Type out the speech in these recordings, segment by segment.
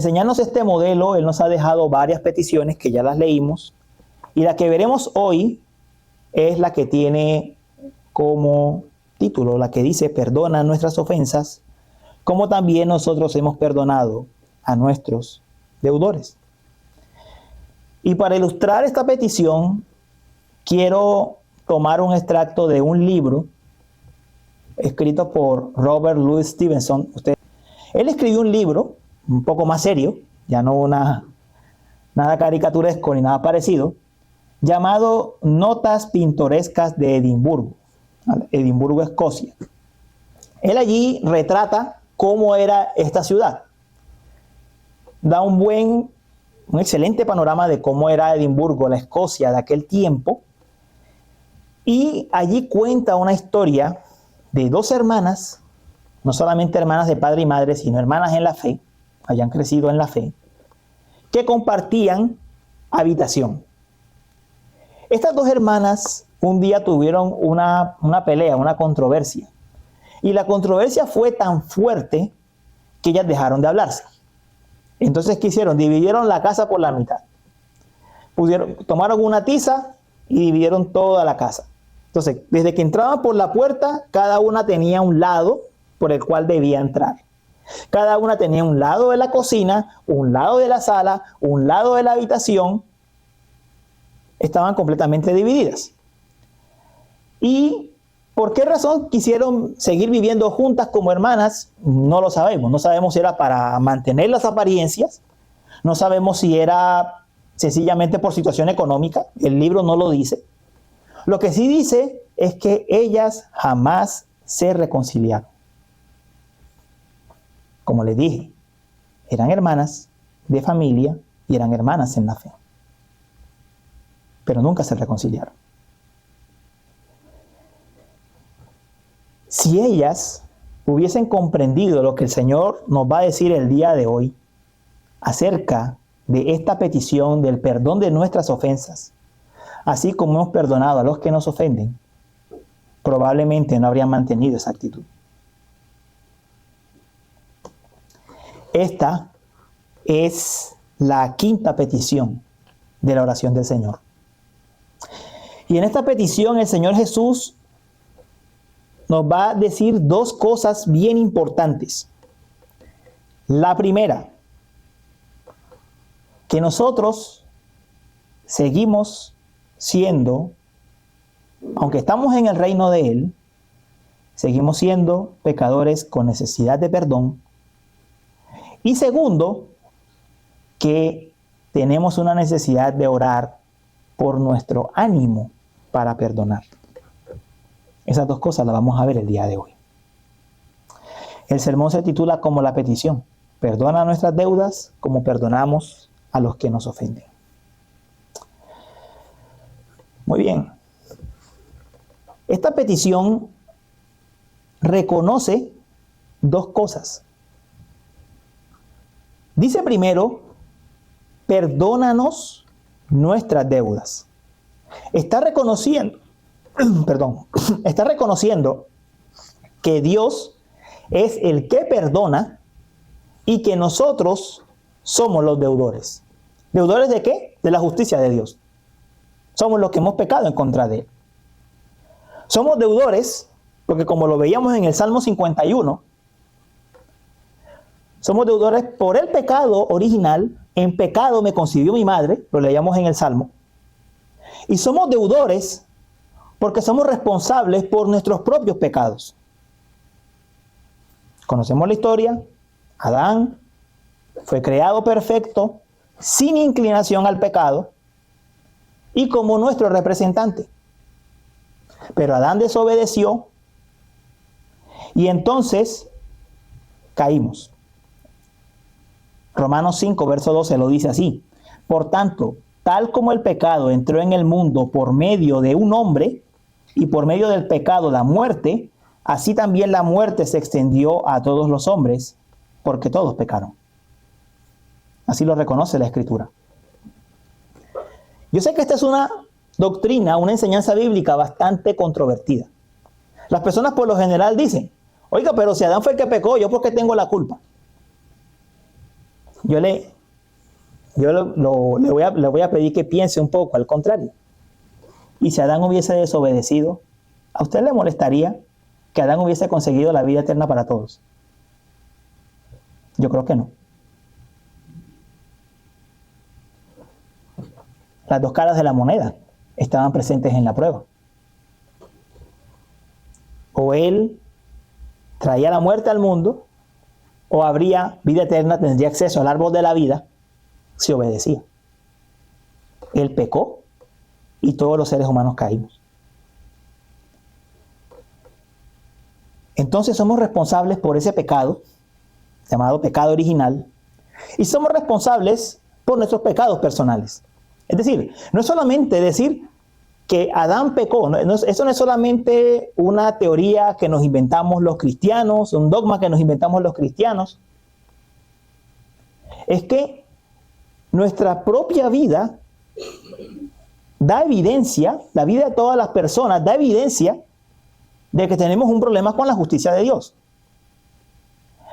enseñarnos este modelo, Él nos ha dejado varias peticiones que ya las leímos, y la que veremos hoy es la que tiene como título, la que dice: perdona nuestras ofensas, como también nosotros hemos perdonado a nuestros deudores. Y para ilustrar esta petición, quiero tomar un extracto de un libro escrito por Robert Louis Stevenson. Él escribió un libro un poco más serio, ya no nada caricaturesco ni nada parecido, llamado Notas pintorescas de Edimburgo, Edimburgo, Escocia. Él allí retrata cómo era esta ciudad. Da un excelente panorama de cómo era Edimburgo, la Escocia de aquel tiempo. Y allí cuenta una historia de dos hermanas, no solamente hermanas de padre y madre, sino hermanas en la fe, hayan crecido en la fe, que compartían habitación. Estas dos hermanas un día tuvieron una pelea, una controversia. Y la controversia fue tan fuerte que ellas dejaron de hablarse. Entonces, ¿qué hicieron? Dividieron la casa por la mitad. Tomaron una tiza y dividieron toda la casa. Entonces, desde que entraban por la puerta, cada una tenía un lado por el cual debía entrar. Cada una tenía un lado de la cocina, un lado de la sala, un lado de la habitación. Estaban completamente divididas. ¿Y por qué razón quisieron seguir viviendo juntas como hermanas? No lo sabemos. No sabemos si era para mantener las apariencias. No sabemos si era sencillamente por situación económica. El libro no lo dice. Lo que sí dice es que ellas jamás se reconciliaron. Como les dije, eran hermanas de familia y eran hermanas en la fe. Pero nunca se reconciliaron. Si ellas hubiesen comprendido lo que el Señor nos va a decir el día de hoy acerca de esta petición del perdón de nuestras ofensas, así como hemos perdonado a los que nos ofenden, probablemente no habrían mantenido esa actitud. Esta es la quinta petición de la oración del Señor. Y en esta petición el Señor Jesús nos va a decir dos cosas bien importantes. La primera, que nosotros seguimos siendo, aunque estamos en el reino de Él, seguimos siendo pecadores con necesidad de perdón. Y segundo, que tenemos una necesidad de orar por nuestro ánimo para perdonar. Esas dos cosas las vamos a ver el día de hoy. El sermón se titula como la petición: perdona nuestras deudas como perdonamos a los que nos ofenden. Muy bien. Esta petición reconoce dos cosas. Dice primero: perdónanos nuestras deudas. Está reconociendo que Dios es el que perdona y que nosotros somos los deudores. ¿Deudores de qué? De la justicia de Dios. Somos los que hemos pecado en contra de Él. Somos deudores porque, como lo veíamos en el Salmo 51, somos deudores por el pecado original. En pecado me concibió mi madre, lo leíamos en el Salmo. Y somos deudores porque somos responsables por nuestros propios pecados. Conocemos la historia. Adán fue creado perfecto, sin inclinación al pecado, y como nuestro representante. Pero Adán desobedeció y entonces caímos. Romanos 5, verso 12 lo dice así: por tanto, tal como el pecado entró en el mundo por medio de un hombre, y por medio del pecado la muerte, así también la muerte se extendió a todos los hombres, porque todos pecaron. Así lo reconoce la Escritura. Yo sé que esta es una doctrina, una enseñanza bíblica bastante controvertida. Las personas por lo general dicen: oiga, pero si Adán fue el que pecó, ¿yo por qué tengo la culpa? le voy a pedir que piense un poco al contrario. Y si Adán hubiese desobedecido, ¿a usted le molestaría que Adán hubiese conseguido la vida eterna para todos? Yo creo que no. Las dos caras de la moneda estaban presentes en la prueba. O él traía la muerte al mundo, o habría vida eterna, tendría acceso al árbol de la vida si obedecía. Él pecó y todos los seres humanos caímos. Entonces somos responsables por ese pecado, llamado pecado original, y somos responsables por nuestros pecados personales. Es decir, no es solamente decir que Adán pecó, eso no es solamente una teoría que nos inventamos los cristianos, un dogma que nos inventamos los cristianos. Es que nuestra propia vida da evidencia, la vida de todas las personas da evidencia de que tenemos un problema con la justicia de Dios,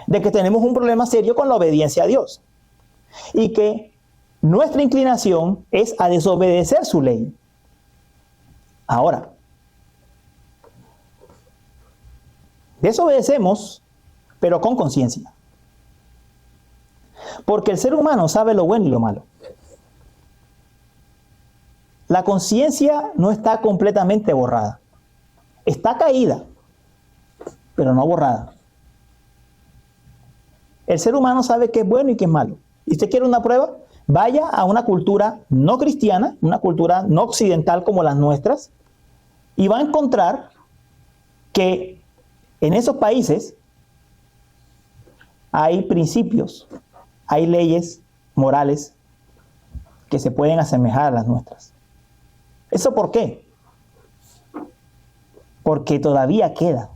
de que tenemos un problema serio con la obediencia a Dios, y que nuestra inclinación es a desobedecer su ley. Ahora, desobedecemos, pero con conciencia. Porque el ser humano sabe lo bueno y lo malo. La conciencia no está completamente borrada. Está caída, pero no borrada. El ser humano sabe qué es bueno y qué es malo. ¿Y usted quiere una prueba? Vaya a una cultura no cristiana, una cultura no occidental como las nuestras, y va a encontrar que en esos países hay principios, hay leyes morales que se pueden asemejar a las nuestras. ¿Eso por qué? Porque todavía queda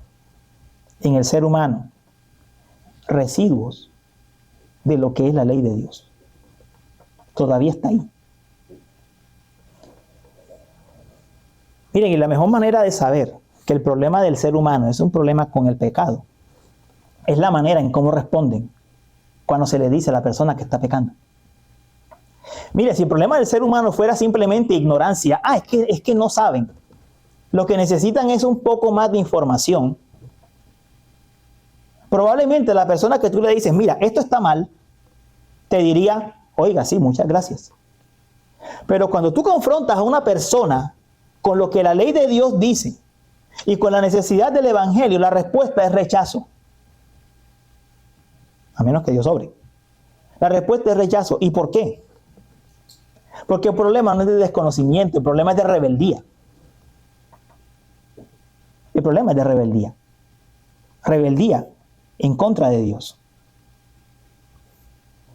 en el ser humano residuos de lo que es la ley de Dios. Todavía está ahí. Miren, y la mejor manera de saber que el problema del ser humano es un problema con el pecado es la manera en cómo responden cuando se le dice a la persona que está pecando. Mire, si el problema del ser humano fuera simplemente ignorancia, es que no saben, lo que necesitan es un poco más de información, probablemente la persona que tú le dices, mira, esto está mal, te diría, oiga, sí, muchas gracias. Pero cuando tú confrontas a una persona con lo que la ley de Dios dice y con la necesidad del evangelio, la respuesta es rechazo. A menos que Dios sobre. La respuesta es rechazo. ¿Y por qué? Porque el problema no es de desconocimiento, el problema es de rebeldía. El problema es de rebeldía. Rebeldía en contra de Dios.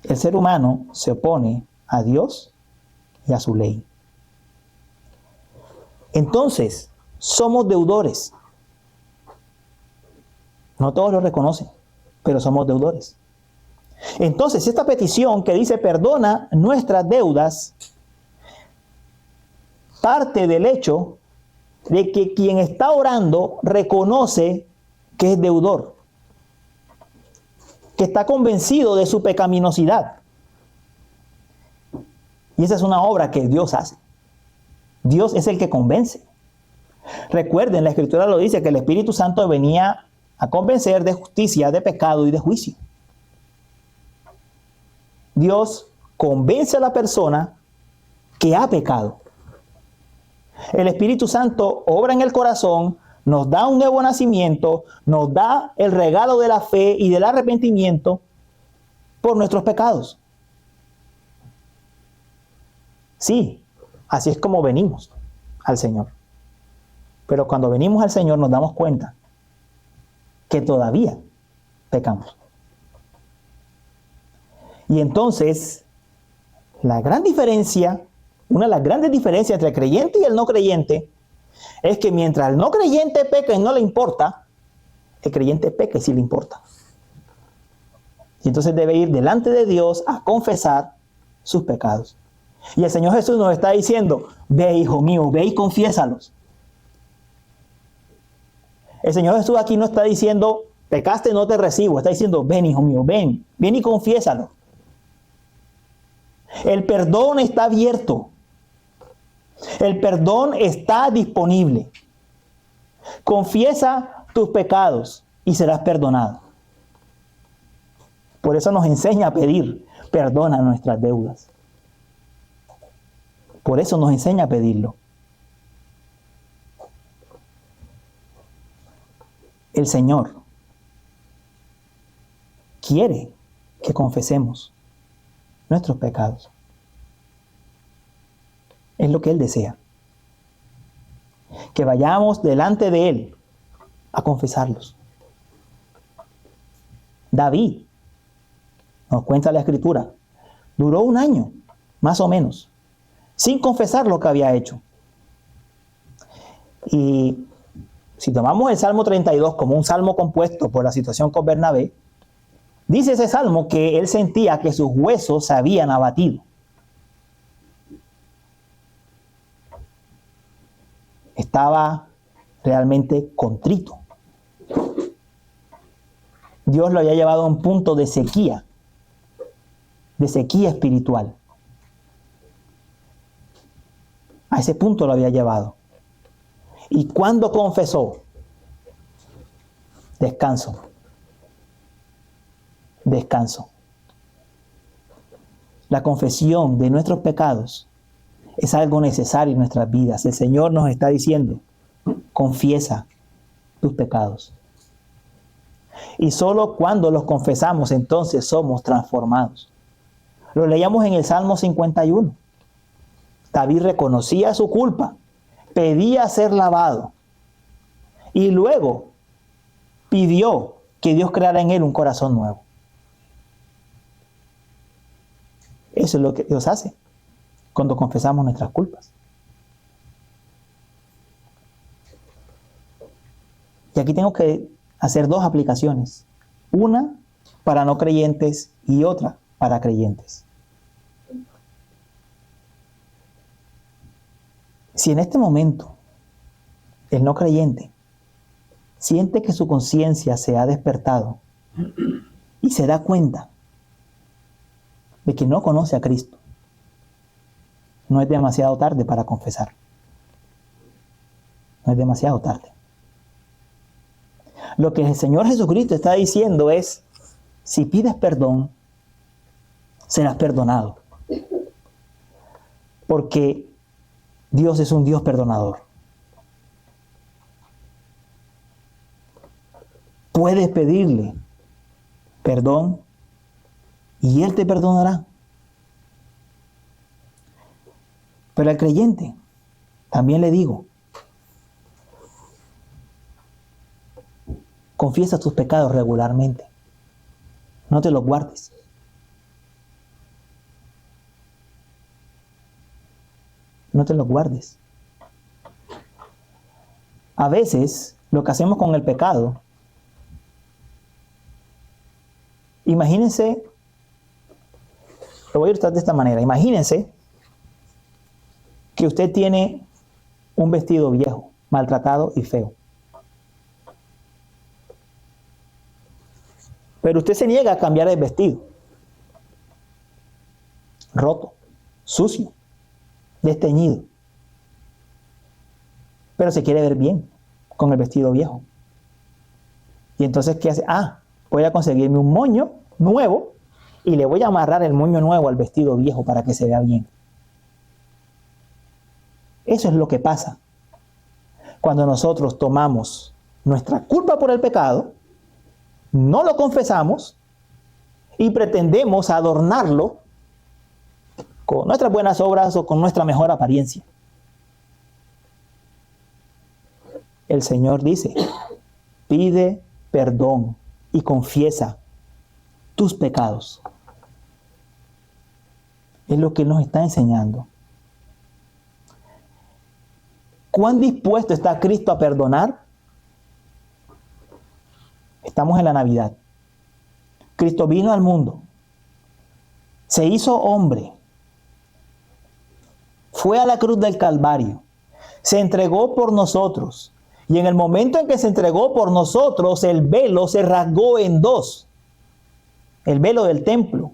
El ser humano se opone a Dios y a su ley. Entonces, somos deudores. No todos lo reconocen, pero somos deudores. Entonces, esta petición que dice perdona nuestras deudas, parte del hecho de que quien está orando reconoce que es deudor, que está convencido de su pecaminosidad. Y esa es una obra que Dios hace. Dios es el que convence. Recuerden, la Escritura lo dice, que el Espíritu Santo venía a convencer de justicia, de pecado y de juicio. Dios convence a la persona que ha pecado. El Espíritu Santo obra en el corazón, nos da un nuevo nacimiento, nos da el regalo de la fe y del arrepentimiento por nuestros pecados. Sí, así es como venimos al Señor. Pero cuando venimos al Señor nos damos cuenta que todavía pecamos. Y entonces, la gran diferencia, una de las grandes diferencias entre el creyente y el no creyente, es que mientras el no creyente peca y no le importa, el creyente peca y sí le importa. Y entonces debe ir delante de Dios a confesar sus pecados. Y el Señor Jesús nos está diciendo, ve, hijo mío, ve y confiésalos. El Señor Jesús aquí no está diciendo, pecaste, no te recibo. Está diciendo, ven, hijo mío, ven y confiésalo. El perdón está abierto. El perdón está disponible. Confiesa tus pecados y serás perdonado. Por eso nos enseña a pedir, perdona nuestras deudas. Por eso nos enseña a pedirlo. El Señor quiere que confesemos nuestros pecados. Es lo que Él desea. Que vayamos delante de Él a confesarlos. David, nos cuenta la Escritura, duró 1 año, más o menos, sin confesar lo que había hecho. Y si tomamos el Salmo 32 como un salmo compuesto por la situación con Bernabé, dice ese salmo que él sentía que sus huesos se habían abatido. Estaba realmente contrito. Dios lo había llevado a un punto de sequía espiritual. A ese punto lo había llevado. Y cuando confesó, descanso. La confesión de nuestros pecados es algo necesario en nuestras vidas. El Señor nos está diciendo, confiesa tus pecados. Y solo cuando los confesamos, entonces somos transformados. Lo leíamos en el Salmo 51. David reconocía su culpa, pedía ser lavado y luego pidió que Dios creara en él un corazón nuevo. Eso es lo que Dios hace cuando confesamos nuestras culpas. Y aquí tengo que hacer 2 aplicaciones. Una para no creyentes y otra para creyentes. Si en este momento el no creyente siente que su conciencia se ha despertado y se da cuenta de que no conoce a Cristo, no es demasiado tarde para confesar. No es demasiado tarde. Lo que el Señor Jesucristo está diciendo es, si pides perdón, serás perdonado. Porque Dios es un Dios perdonador. Puedes pedirle perdón y Él te perdonará. Pero al creyente también le digo, confiesa tus pecados regularmente. No te los guardes. No te los guardes. A veces, lo que hacemos con el pecado, imagínense, lo voy a ilustrar de esta manera. Imagínense que usted tiene un vestido viejo, maltratado y feo. Pero usted se niega a cambiar el vestido. Roto, sucio, desteñido. Pero se quiere ver bien con el vestido viejo. Y entonces, ¿qué hace? Voy a conseguirme un moño nuevo y le voy a amarrar el moño nuevo al vestido viejo para que se vea bien. Eso es lo que pasa cuando nosotros tomamos nuestra culpa por el pecado, no lo confesamos y pretendemos adornarlo con nuestras buenas obras o con nuestra mejor apariencia. El Señor dice, pide perdón y confiesa tus pecados. Es lo que nos está enseñando. ¿Cuán dispuesto está Cristo a perdonar? Estamos en la Navidad. Cristo vino al mundo, se hizo hombre, fue a la cruz del Calvario, se entregó por nosotros. Y en el momento en que se entregó por nosotros, el velo se rasgó en 2. El velo del templo.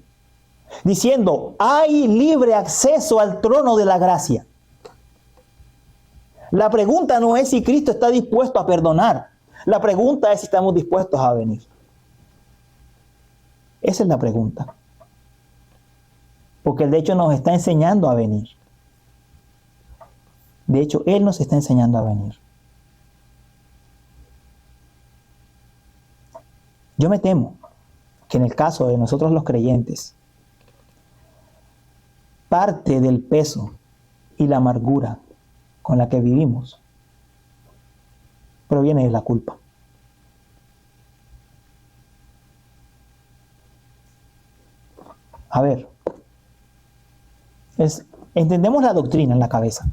diciendo, hay libre acceso al trono de la gracia. La pregunta no es si Cristo está dispuesto a perdonar. La pregunta es si estamos dispuestos a venir. Esa es la pregunta. Porque de hecho nos está enseñando a venir. De hecho, Él nos está enseñando a venir. Yo me temo que en el caso de nosotros los creyentes, parte del peso y la amargura con la que vivimos proviene de la culpa. A ver, entendemos la doctrina en la cabeza.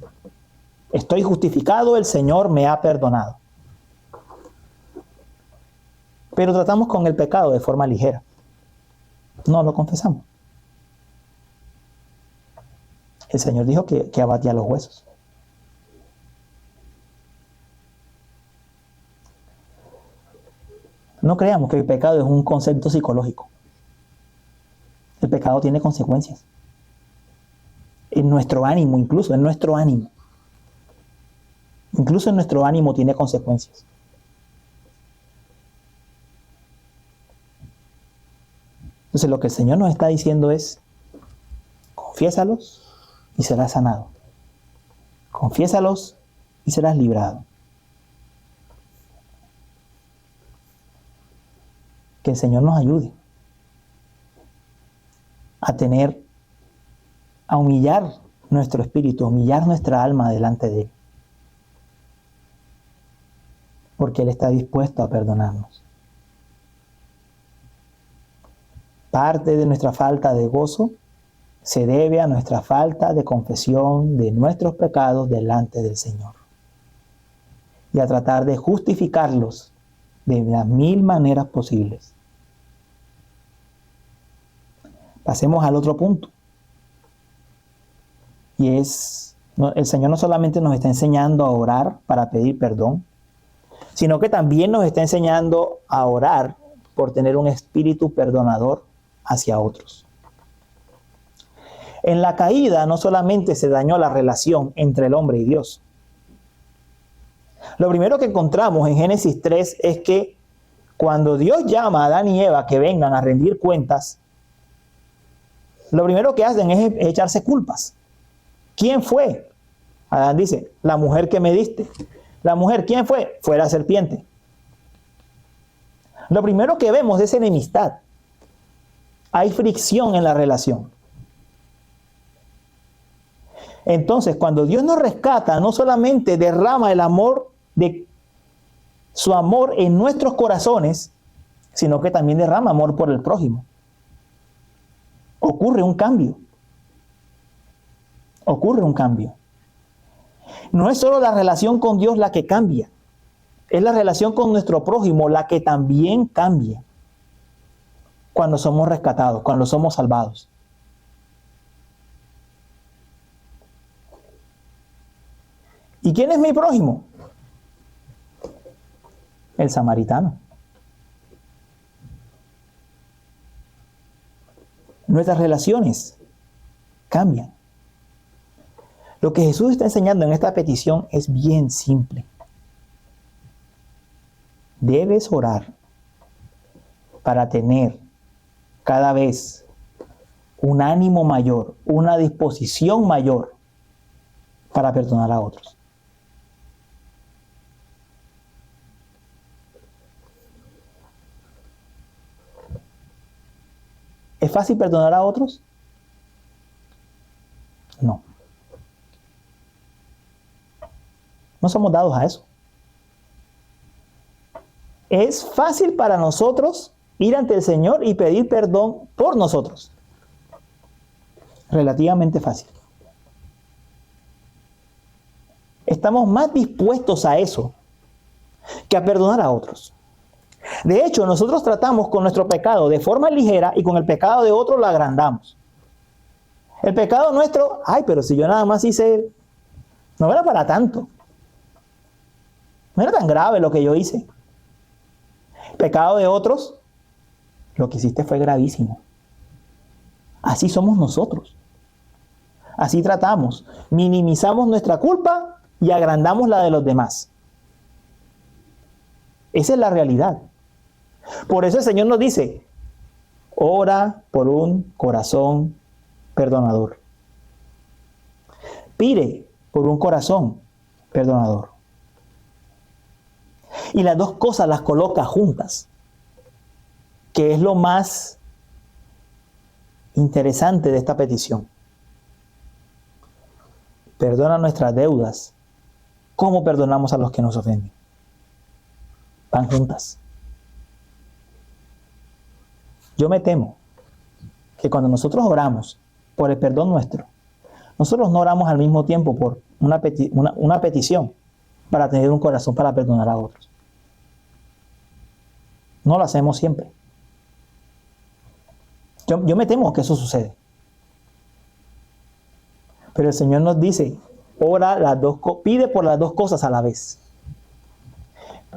Estoy justificado, el Señor me ha perdonado. Pero tratamos con el pecado de forma ligera. No lo confesamos. El Señor dijo que abatía los huesos. No creamos que el pecado es un concepto psicológico. El pecado tiene consecuencias. En nuestro ánimo, incluso en nuestro ánimo. Incluso en nuestro ánimo tiene consecuencias. Entonces lo que el Señor nos está diciendo es, confiésalos y serás sanado. Confiésalos y serás librado. Que el Señor nos ayude a humillar nuestro espíritu, humillar nuestra alma delante de Él. Porque Él está dispuesto a perdonarnos. Parte de nuestra falta de gozo se debe a nuestra falta de confesión de nuestros pecados delante del Señor. Y a tratar de justificarlos de las 1000 maneras posibles. Pasemos al otro punto. Y es, el Señor no solamente nos está enseñando a orar para pedir perdón, sino que también nos está enseñando a orar por tener un espíritu perdonador hacia otros. En la caída no solamente se dañó la relación entre el hombre y Dios. Lo primero que encontramos en Génesis 3 es que cuando Dios llama a Adán y Eva que vengan a rendir cuentas, lo primero que hacen es echarse culpas. ¿Quién fue? Adán dice, la mujer que me diste. La mujer, ¿quién fue? Fue la serpiente. Lo primero que vemos es enemistad. Hay fricción en la relación. Entonces, cuando Dios nos rescata, no solamente derrama el amor de su amor en nuestros corazones, sino que también derrama amor por el prójimo. Ocurre un cambio. Ocurre un cambio. No es solo la relación con Dios la que cambia, es la relación con nuestro prójimo la que también cambia cuando somos rescatados, cuando somos salvados. ¿Y quién es mi prójimo? El samaritano. Nuestras relaciones cambian. Lo que Jesús está enseñando en esta petición es bien simple. Debes orar para tener cada vez un ánimo mayor, una disposición mayor para perdonar a otros. ¿Es fácil perdonar a otros? No. No somos dados a eso. Es fácil para nosotros ir ante el Señor y pedir perdón por nosotros. Relativamente fácil. Estamos más dispuestos a eso que a perdonar a otros. De hecho, nosotros tratamos con nuestro pecado de forma ligera y con el pecado de otro lo agrandamos. El pecado nuestro, pero si yo nada más hice, no era para tanto. No era tan grave lo que yo hice. El pecado de otros, lo que hiciste fue gravísimo. Así somos nosotros. Así tratamos. Minimizamos nuestra culpa y agrandamos la de los demás. Esa es la realidad. Por eso el Señor nos dice, ora por un corazón perdonador. Pide por un corazón perdonador. Y las dos cosas las coloca juntas, que es lo más interesante de esta petición. Perdona nuestras deudas, como perdonamos a los que nos ofenden. Van juntas. Yo me temo que cuando nosotros oramos por el perdón nuestro, nosotros no oramos al mismo tiempo por una petición para tener un corazón para perdonar a otros. No lo hacemos siempre. Yo me temo que eso sucede. Pero el Señor nos dice, pide por las dos cosas a la vez.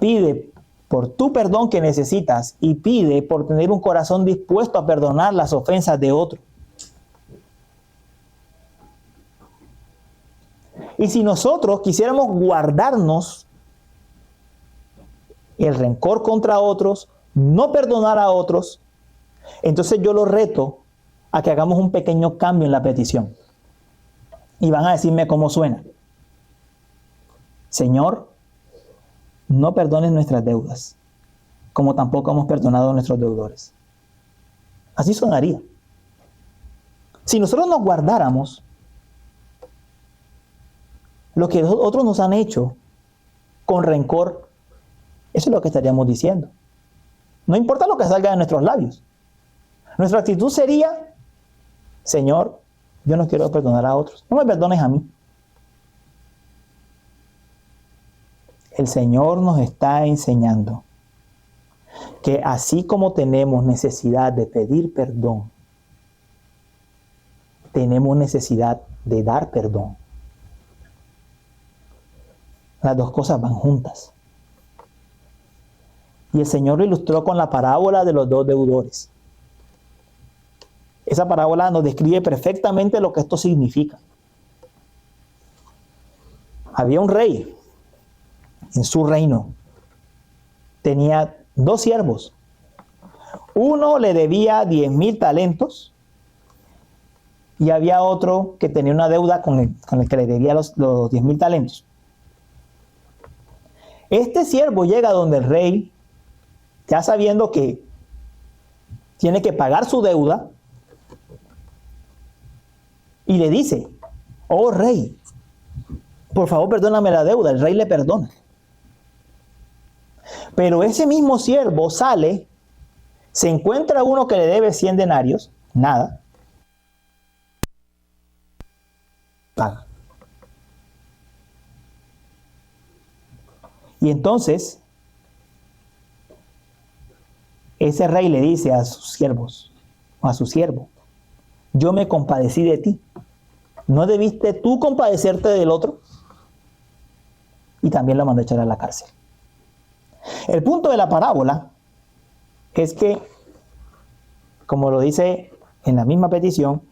Pide por tu perdón que necesitas y pide por tener un corazón dispuesto a perdonar las ofensas de otro. Y si nosotros quisiéramos guardarnos el rencor contra otros, no perdonar a otros, entonces yo los reto a que hagamos un pequeño cambio en la petición. Y van a decirme cómo suena. Señor, no perdones nuestras deudas, como tampoco hemos perdonado a nuestros deudores. Así sonaría. Si nosotros nos guardáramos lo que otros nos han hecho con rencor, eso es lo que estaríamos diciendo. No importa lo que salga de nuestros labios. Nuestra actitud sería, Señor, yo no quiero perdonar a otros. No me perdones a mí. El Señor nos está enseñando que así como tenemos necesidad de pedir perdón, tenemos necesidad de dar perdón. Las dos cosas van juntas. Y el Señor lo ilustró con la parábola de los dos deudores. Esa parábola nos describe perfectamente lo que esto significa. Había un rey en su reino. Tenía 2 siervos. Uno le debía 10,000 talentos y había otro que tenía una deuda con el que le debía los 10,000 talentos. Este siervo llega donde el rey, ya sabiendo que tiene que pagar su deuda, y le dice, oh rey, por favor perdóname la deuda. El rey le perdona. Pero ese mismo siervo sale, se encuentra uno que le debe 100 denarios, nada, paga. Y entonces, ese rey le dice a sus siervos, o a su siervo, yo me compadecí de ti. ¿No debiste tú compadecerte del otro? Y también lo mandó a echar a la cárcel. El punto de la parábola es que, como lo dice en la misma petición,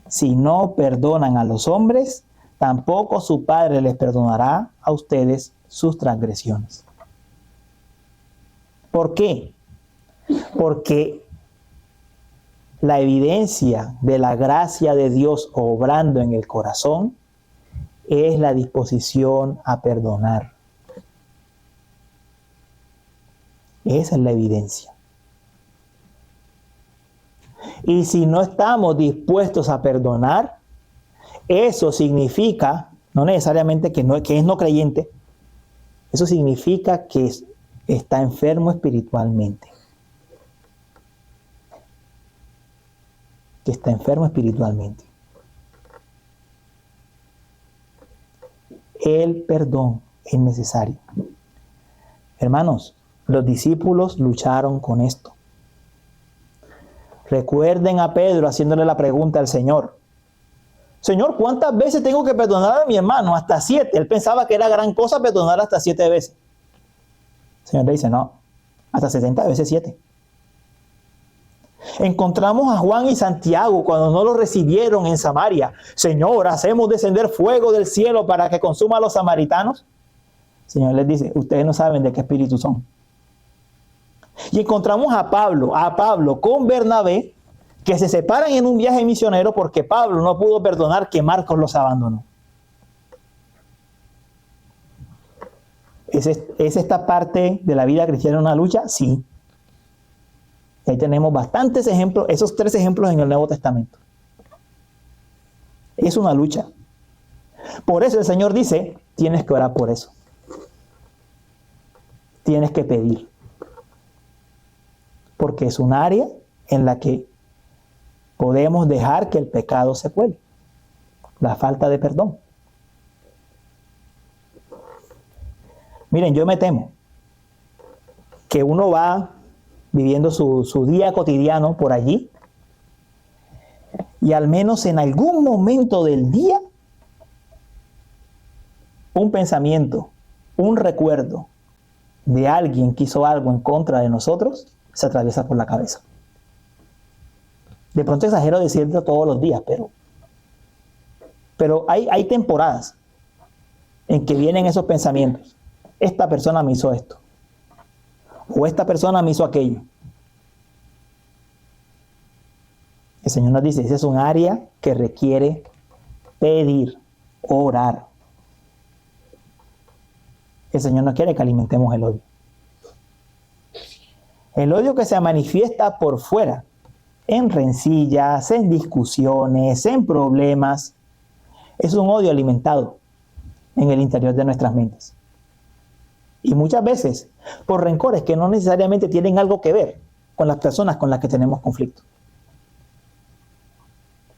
si no perdonan a los hombres, tampoco su Padre les perdonará a ustedes sus transgresiones. ¿Por qué? Porque la evidencia de la gracia de Dios obrando en el corazón es la disposición a perdonar. Esa es la evidencia. Y si no estamos dispuestos a perdonar, eso significa, no necesariamente que es no creyente, eso significa que está enfermo espiritualmente. Que está enfermo espiritualmente. El perdón es necesario. Hermanos, los discípulos lucharon con esto. Recuerden a Pedro haciéndole la pregunta al Señor. Señor, ¿cuántas veces tengo que perdonar a mi hermano? Hasta 7. Él pensaba que era gran cosa perdonar hasta 7 veces. El Señor le dice, no, hasta 70 veces 7. Encontramos a Juan y Santiago cuando no lo recibieron en Samaria. Señor, ¿hacemos descender fuego del cielo para que consuma a los samaritanos? El Señor les dice, ustedes no saben de qué espíritu son. Y encontramos a Pablo con Bernabé, que se separan en un viaje misionero porque Pablo no pudo perdonar que Marcos los abandonó. ¿Es esta parte de la vida cristiana una lucha? Sí. Ahí tenemos bastantes ejemplos, esos 3 ejemplos en el Nuevo Testamento. Es una lucha. Por eso el Señor dice, tienes que orar por eso. Tienes que pedir. Porque es un área en la que podemos dejar que el pecado se cuele. La falta de perdón. Miren, yo me temo que uno va viviendo su día cotidiano por allí y al menos en algún momento del día un pensamiento, un recuerdo de alguien que hizo algo en contra de nosotros se atraviesa por la cabeza. De pronto exagero decirlo todos los días, pero hay temporadas en que vienen esos pensamientos. Esta persona me hizo esto. O esta persona me hizo aquello. El Señor nos dice, ese es un área que requiere pedir, orar. El Señor no quiere que alimentemos el odio. El odio que se manifiesta por fuera, en rencillas, en discusiones, en problemas, es un odio alimentado en el interior de nuestras mentes. Y muchas veces por rencores que no necesariamente tienen algo que ver con las personas con las que tenemos conflicto.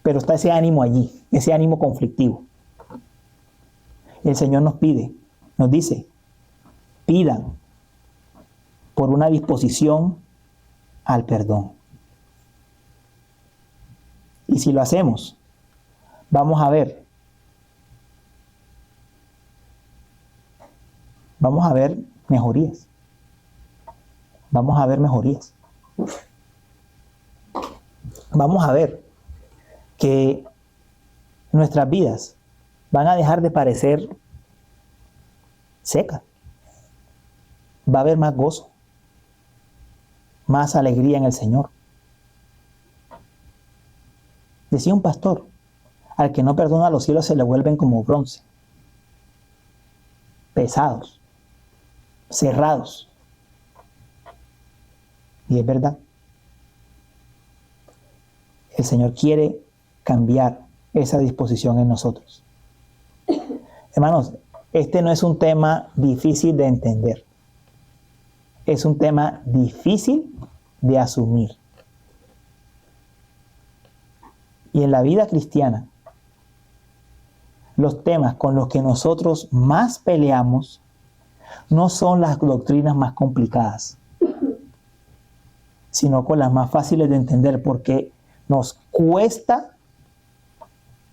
Pero está ese ánimo allí, ese ánimo conflictivo. El Señor nos pide, nos dice, pidan por una disposición al perdón. Y si lo hacemos, vamos a ver mejorías. Vamos a ver mejorías. Vamos a ver que nuestras vidas van a dejar de parecer secas. Va a haber más gozo, más alegría en el Señor. Decía un pastor, al que no perdona los cielos se le vuelven como bronce, pesados, cerrados. Y es verdad. El Señor quiere cambiar esa disposición en nosotros. Hermanos, este no es un tema difícil de entender. Es un tema difícil de asumir. Y en la vida cristiana, los temas con los que nosotros más peleamos no son las doctrinas más complicadas, sino con las más fáciles de entender, porque nos cuesta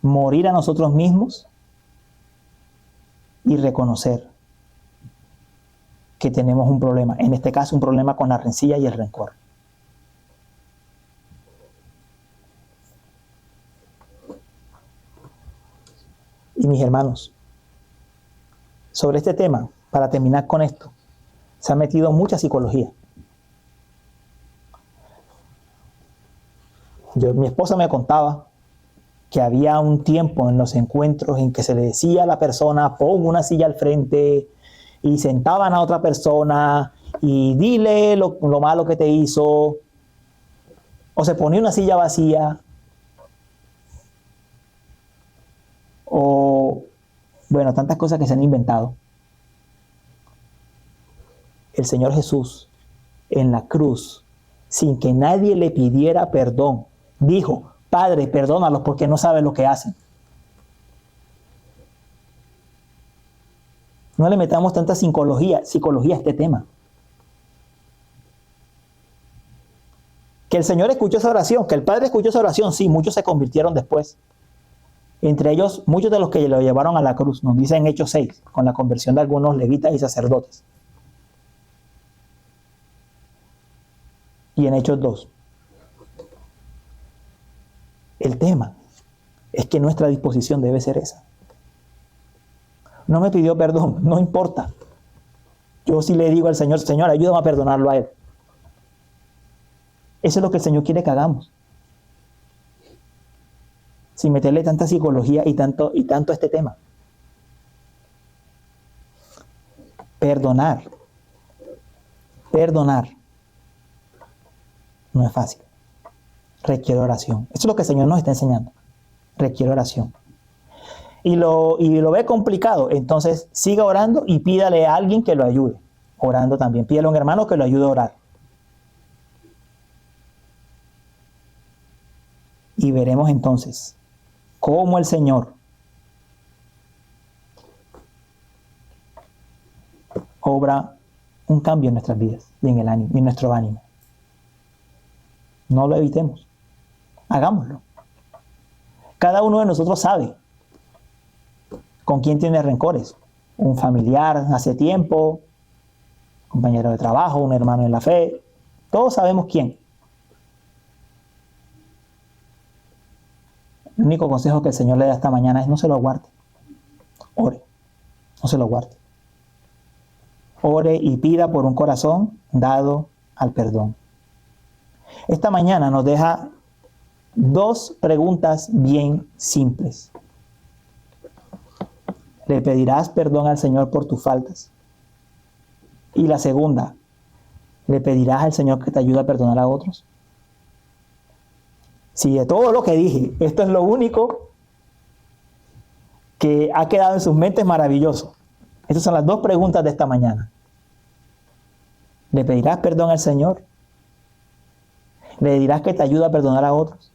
morir a nosotros mismos y reconocer que tenemos un problema, en este caso un problema con la rencilla y el rencor. Y mis hermanos, sobre este tema, para terminar con esto, se ha metido mucha psicología. Mi esposa me contaba que había un tiempo en los encuentros en que se le decía a la persona, pon una silla al frente, y sentaban a otra persona y dile lo malo que te hizo, o se ponía una silla vacía, o bueno, tantas cosas que se han inventado. El Señor Jesús en la cruz, sin que nadie le pidiera perdón, dijo, Padre, perdónalos porque no saben lo que hacen. No le metamos tanta psicología a este tema. Que el Señor escuchó esa oración, que el Padre escuchó esa oración, sí, muchos se convirtieron después. Entre ellos, muchos de los que lo llevaron a la cruz, nos dice en Hechos 6, con la conversión de algunos levitas y sacerdotes. Y en Hechos 2. El tema es que nuestra disposición debe ser esa. No me pidió perdón, no importa. Yo sí le digo al Señor, Señor, ayúdame a perdonarlo a Él. Eso es lo que el Señor quiere que hagamos. Sin meterle tanta psicología y tanto a este tema. Perdonar no es fácil. Requiere oración. Eso es lo que el Señor nos está enseñando. Requiere oración. Y lo ve complicado, entonces siga orando y pídale a alguien que lo ayude. Orando también. Pídale a un hermano que lo ayude a orar. Y veremos entonces cómo el Señor obra un cambio en nuestras vidas y en el ánimo, en nuestro ánimo. No lo evitemos. Hagámoslo. Cada uno de nosotros sabe con quién tiene rencores. Un familiar hace tiempo, compañero de trabajo, un hermano en la fe. Todos sabemos quién. El único consejo que el Señor le da esta mañana es no se lo guarde. Ore. No se lo guarde. Ore y pida por un corazón dado al perdón. Esta mañana nos deja 2 preguntas bien simples. ¿Le pedirás perdón al Señor por tus faltas? Y la segunda, ¿le pedirás al Señor que te ayude a perdonar a otros? Si de todo lo que dije, esto es lo único que ha quedado en sus mentes, maravilloso. Estas son las 2 preguntas de esta mañana. ¿Le pedirás perdón al Señor? ¿Le dirás que te ayuda a perdonar a otros?